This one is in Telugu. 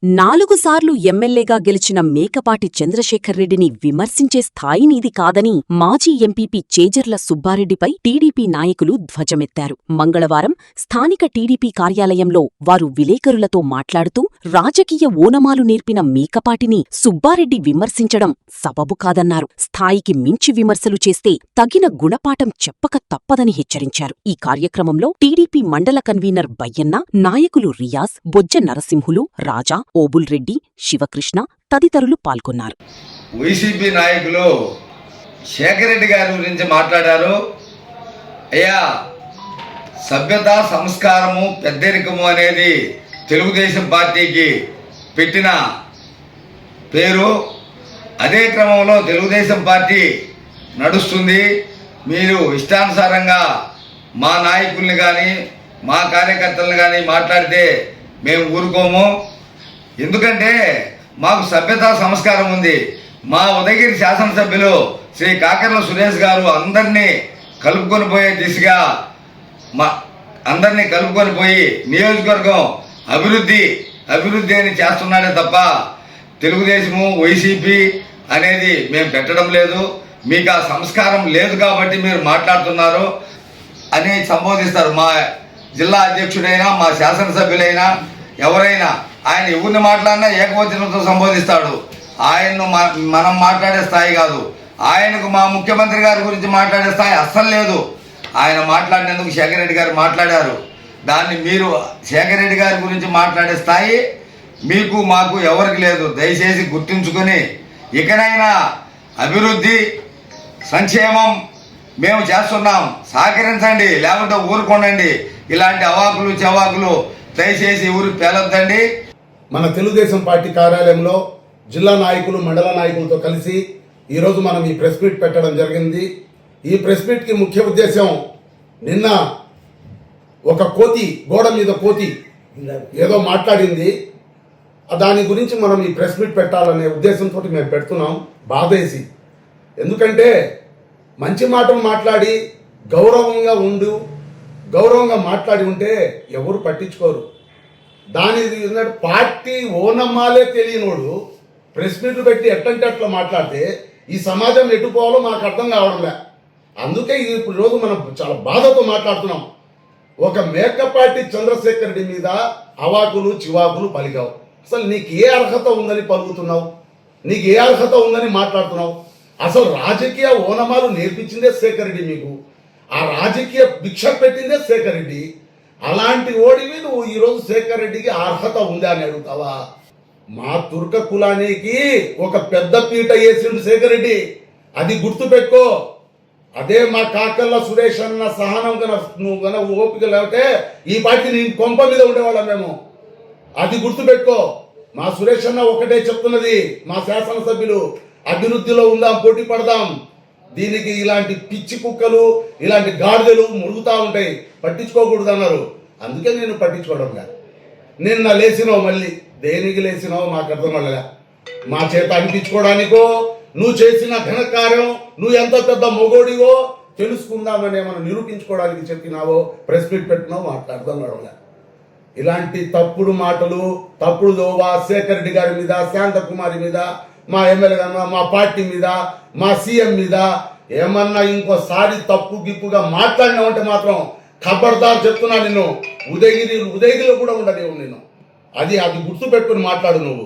4 సార్లు ఎమ్మెల్యేగా గెలిచిన మేకపాటి చంద్రశేఖర్రెడ్డిని విమర్శించే స్థాయి నీది కాదని మాజీ ఎంపీపీ చేజర్ల సుబ్బారెడ్డిపై టీడీపీ నాయకులు ధ్వజమెత్తారు. మంగళవారం స్థానిక టీడీపీ కార్యాలయంలో వారు విలేకరులతో మాట్లాడుతూ రాజకీయ ఓనమాలు నేర్పిన మేకపాటిని సుబ్బారెడ్డి విమర్శించడం సబబు కాదన్నారు. స్థాయికి మించి విమర్శలు చేస్తే తగిన గుణపాఠం చెప్పక తప్పదని హెచ్చరించారు. ఈ కార్యక్రమంలో టీడీపీ మండల కన్వీనర్ బయ్యన్న, నాయకులు రియాజ్, బొజ్జ నరసింహులు, రాజా, ఓబుల్ రెడ్డి, శివకృష్ణ తదితరులు పాల్గొన్నారు. వైసీపీ నాయకులు శేఖర్ రెడ్డి గారి గురించి మాట్లాడారు. అయ్యా, సభ్యత, సంస్కారము, పెద్దరికము అనేది తెలుగుదేశం పార్టీకి పెట్టిన పేరు. అదే క్రమంలో తెలుగుదేశం పార్టీ నడుస్తుంది. మీరు ఇష్టానుసారంగా మా నాయకుల్ని కానీ మా కార్యకర్తలను కానీ మాట్లాడితే మేము ఊరుకోము. ఎందుకంటే మాకు సభ్యత, సంస్కారం ఉంది. మా ఉదయగిరి శాసనసభ్యులు శ్రీ కాకర్ల సురేష్ గారు అందరినీ కలుపుకొని పోయే దిశగా అందరినీ కలుపుకొని పోయి నియోజకవర్గం అభివృద్ధి అని చేస్తున్నాడే తప్ప తెలుగుదేశము, వైసీపీ అనేది మేము పెట్టడం లేదు. మీకు ఆ సంస్కారం లేదు కాబట్టి మీరు మాట్లాడుతున్నారు అని సంబోధిస్తారు. మా జిల్లా అధ్యక్షుడైనా, మా శాసనసభ్యులైనా, ఎవరైనా ఆయన ఎవరిని మాట్లాడినా ఏకవచనంతో సంబోధిస్తాడు. ఆయన్ను మనం మాట్లాడే స్థాయి కాదు. ఆయనకు మా ముఖ్యమంత్రి గారి గురించి మాట్లాడే స్థాయి అస్సలు లేదు. ఆయన మాట్లాడినందుకు శేఖర్ రెడ్డి గారు మాట్లాడారు. దాన్ని మీరు శేఖర్ రెడ్డి గారి గురించి మాట్లాడే స్థాయి మీకు, మాకు ఎవరికి లేదు. దయచేసి గుర్తుంచుకొని ఇకనైనా అభివృద్ధి, సంక్షేమం మేము చేస్తున్నాం, సహకరించండి, లేకుంటే ఊరుకోండి. ఇలాంటి అవాకులు చవాకులు దయచేసి ఊరు పేలొద్దండి. మన తెలుగుదేశం పార్టీ కార్యాలయంలో జిల్లా నాయకులు, మండల నాయకులతో కలిసి ఈరోజు మనం ఈ ప్రెస్ మీట్ పెట్టడం జరిగింది. ఈ ప్రెస్ మీట్కి ముఖ్య ఉద్దేశం, నిన్న ఒక కోతి, గోడ మీద కోతి ఏదో మాట్లాడింది. దాని గురించి మనం ఈ ప్రెస్ మీట్ పెట్టాలనే ఉద్దేశంతో మేము పెడుతున్నాం, బాధేసి. ఎందుకంటే మంచి మాటలు మాట్లాడి గౌరవంగా మాట్లాడి ఉంటే ఎవరు పట్టించుకోరు. దాని పార్టీ ఓనమ్మాలే తెలియనోడు ప్రెస్ మీట్లు పెట్టి ఎట్టంటే అట్లా మాట్లాడితే ఈ సమాజం ఎట్టుపోవాలో మనకు అర్థం కావడంలే. అందుకే ఇప్పుడు రోజు మనం చాలా బాధతో మాట్లాడుతున్నాం. ఒక మేకపాటి చంద్రశేఖర్ రెడ్డి మీద అవాకులు చివాకులు పలికావు. అసలు నీకు ఏ అర్హత ఉందని పలుకుతున్నావు? నీకు ఏ అర్హత ఉందని మాట్లాడుతున్నావు? అసలు రాజకీయ ఓనమాలు నేర్పించిందే శేఖర్ రెడ్డి మీకు. ఆ రాజకీయ భిక్ష పెట్టిందే శేఖర్ రెడ్డి. అలాంటి ఓడివి నువ్వు ఈరోజు శేఖర్ రెడ్డికి అర్హత ఉందా అని అడుగుతావా? మా తుర్క కులానికి ఒక పెద్ద పీట వేసిండు శేఖర్ రెడ్డి, అది గుర్తుపెట్టుకో. అదే మా కాకర్ల సురేష్ అన్న సహనం నువ్వు ఓపిక లేకపోతే ఈ పార్టీ నీ కొంప మీద ఉండేవాళ్ళం మేము. అది గుర్తుపెట్టుకో. మా సురేష్ అన్న ఒకటే చెప్తున్నది, మా శాసనసభ్యులు అభివృద్ధిలో ఉందాం, పోటీ పడదాం. దీనికి ఇలాంటి పిచ్చి కుక్కలు, ఇలాంటి గాడిదలు మురుగుతూ ఉంటాయి, పట్టించుకోకూడదు అన్నారు. అందుకే నేను పట్టించుకోవడం కాదు. నిన్న లేచినావు, మళ్ళీ దేనికి లేచినావు మాకు అర్థం అవ్వలే. మా చేత అనిపించుకోవడానికో, నువ్వు చేసిన ఘనకార్యం, నువ్వు ఎంత పెద్ద మొగోడివో తెలుసుకుందామని ఏమైనా నిరూపించుకోవడానికి చెప్పినావో ప్రెస్ మీట్ పెట్టినావు, మాకు అర్థం కావలే. ఇలాంటి తప్పుడు మాటలు, తప్పుడు దోవా శేఖర్ రెడ్డి గారి మీద, శాంతకుమారి మీద, మా ఎమ్మెల్యే గారు, మా పార్టీ మీద, మా సీఎం మీద ఏమన్నా ఇంకోసారి తప్పు గిప్పుగా మాట్లాడినావంటే మాత్రం ఖబర్దార్ చెప్తున్నా. నిన్ను ఉదయగిరిలో కూడా ఉండలేవు నేను. అది గుర్తు పెట్టుకుని మాట్లాడు నువ్వు.